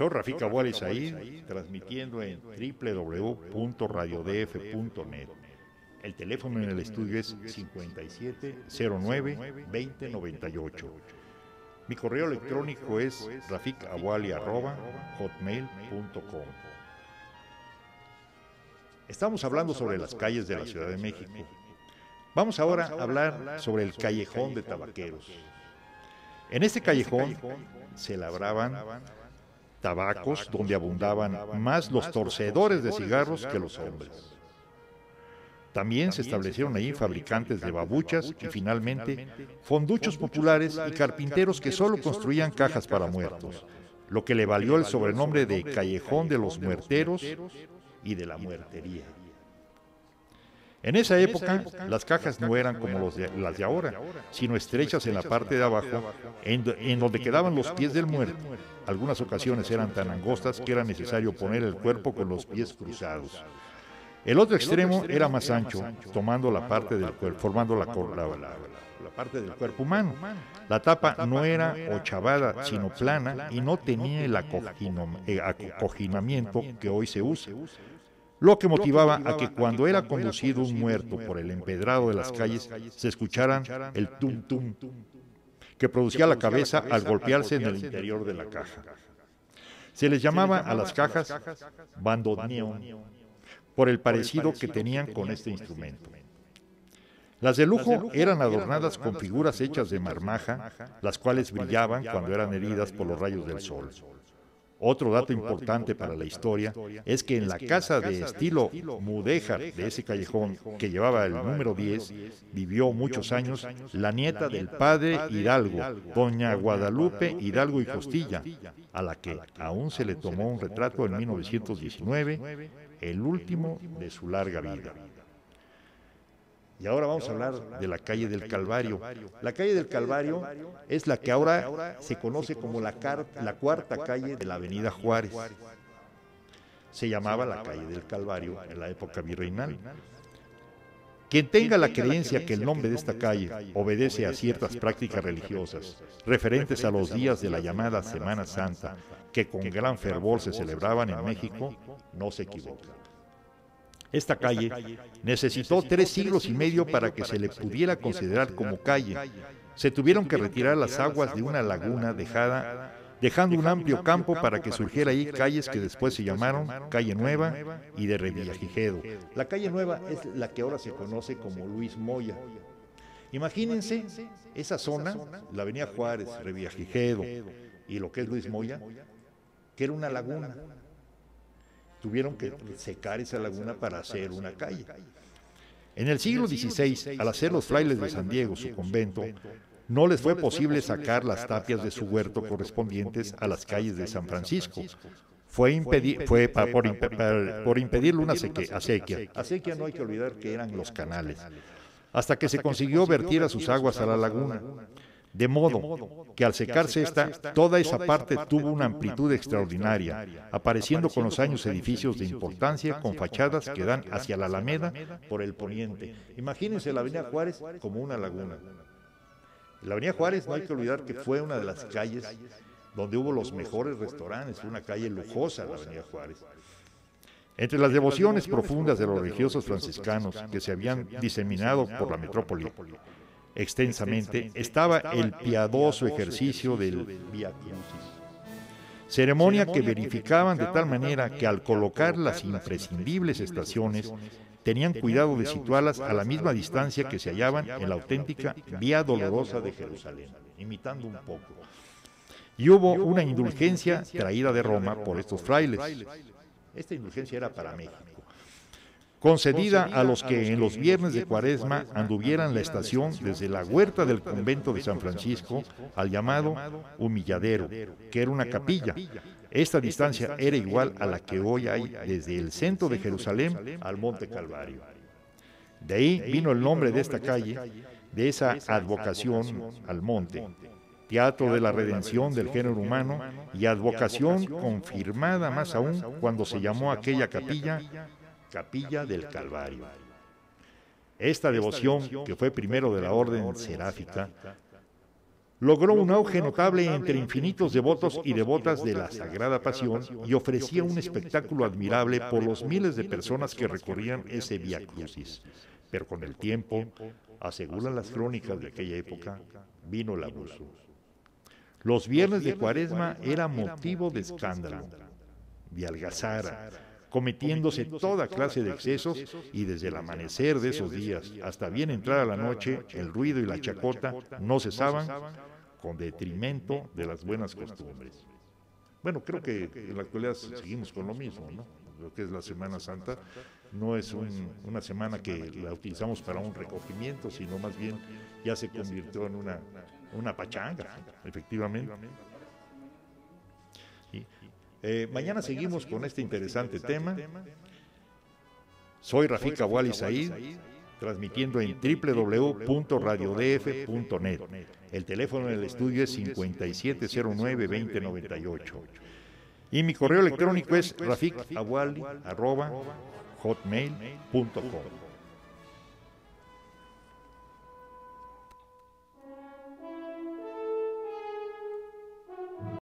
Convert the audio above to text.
Soy Rafik Abuali Said, transmitiendo en www.radiodf.net. El teléfono en el estudio es 5709-2098. Mi correo electrónico es rafikabuali@hotmail.com. Estamos hablando sobre las calles de la Ciudad de México. Vamos ahora a hablar sobre el Callejón de Tabaqueros. En este callejón se labraban tabacos donde abundaban más los torcedores de cigarros que los hombres. También se establecieron ahí fabricantes de babuchas y finalmente fonduchos populares y carpinteros que solo construían cajas para muertos, lo que le valió el sobrenombre de Callejón de los Muerteros y de la Muertería. En esa época, las cajas no eran como las de ahora, sino estrechas en la parte de abajo, en donde quedaban los pies del muerto. Algunas ocasiones eran tan angostas que era necesario poner el cuerpo con los pies cruzados. El otro extremo era más ancho, tomando la parte del cuerpo, formando la parte del cuerpo humano. La tapa no era ochavada, sino plana y no tenía el acoginamiento que hoy se usa, lo que motivaba a que cuando era conducido un muerto por el empedrado de las calles se escucharan el tum-tum que producía la cabeza al golpearse en el interior de la caja. Se les llamaba a las cajas bandoneón por el parecido que tenían con este instrumento. Las de lujo eran adornadas con figuras hechas de marmaja, las cuales brillaban cuando eran heridas por los rayos del sol. Otro dato importante para la historia es que en la casa de estilo mudéjar de ese callejón, que llevaba el número 10, vivió muchos años la nieta del padre Hidalgo, doña Guadalupe Hidalgo y Costilla, a la que aún se le tomó un retrato en 1919, el último de su larga vida. Y ahora vamos a hablar de la calle del Calvario. La calle del Calvario es la que ahora se conoce como la cuarta calle de la Avenida Juárez. Se llamaba la calle del Calvario en la época virreinal. Quien tenga la creencia que el nombre de esta calle obedece a ciertas prácticas religiosas referentes a los días de la llamada Semana Santa, que con gran fervor se celebraban en México, no se equivoca. Esta calle necesitó 3 siglos y medio para que se le pudiera considerar como calle. Se tuvieron que retirar las aguas de una laguna dejando un amplio campo para que surgiera ahí calles que después se llamaron Calle Nueva y de Revillagigedo. La Calle Nueva es la que ahora se conoce como Luis Moya. Imagínense esa zona, la Avenida Juárez, Revillagigedo y lo que es Luis Moya, que era una laguna. Tuvieron que secar esa laguna para hacer una calle. En el siglo XVI, al hacer los frailes de San Diego su convento, no les fue posible sacar las tapias de su huerto correspondientes a las calles de San Francisco. Fue por impedirle una acequia. Acequia no hay que olvidar que eran los canales. Hasta que se consiguió vertir a sus aguas a la laguna. De modo que al secarse toda esa parte tuvo una amplitud extraordinaria, apareciendo con los años edificios de importancia con fachadas que dan hacia la Alameda por el poniente. Imagínense la Avenida Juárez como una laguna. La Avenida Juárez no hay que olvidar que fue una de las calles donde hubo los mejores restaurantes, fue una calle lujosa la Avenida Juárez. Entre las devociones profundas de los religiosos franciscanos que se habían diseminado por la metrópoli extensamente, estaba el piadoso ejercicio del Vía Crucis, ceremonia que verificaban de tal manera que al colocar las imprescindibles estaciones tenían cuidado de situarlas a la misma distancia que se hallaban en la auténtica Vía Dolorosa de Jerusalén, imitando un poco. Y hubo una indulgencia traída de Roma por estos frailes. Esta indulgencia era para México, concedida a los que en los viernes de Cuaresma anduvieran la estación desde la huerta del convento de San Francisco al llamado Humilladero, que era una capilla. Esta distancia era igual a la que hoy hay desde el centro de Jerusalén al Monte Calvario. De ahí vino el nombre de esta calle, de esa advocación al monte, teatro de la redención del género humano y advocación confirmada más aún cuando se llamó aquella capilla Capilla del Calvario. Esta devoción, que fue primero de la orden seráfica, logró un auge notable entre infinitos devotos y devotas de la Sagrada Pasión y ofrecía un espectáculo admirable por los miles de personas que recorrían ese Vía Crucis. Pero con el tiempo, aseguran las crónicas de aquella época, vino el abuso. Los viernes de Cuaresma era motivo de escándalo, de algazara, cometiéndose toda clase de excesos, y desde el amanecer de esos días hasta bien entrada la noche, el ruido y la chacota no cesaban, con detrimento de las buenas costumbres. Bueno, creo que en la actualidad seguimos con lo mismo, ¿no? Lo que es la Semana Santa no es una semana que la utilizamos para un recogimiento, sino más bien ya se convirtió en una pachanga, efectivamente. Mañana seguimos con este interesante tema. Soy Rafik Awali Said, transmitiendo en www.radiodf.net. El teléfono en el estudio es 5709-2098. Y mi correo electrónico es rafikawali@hotmail.com.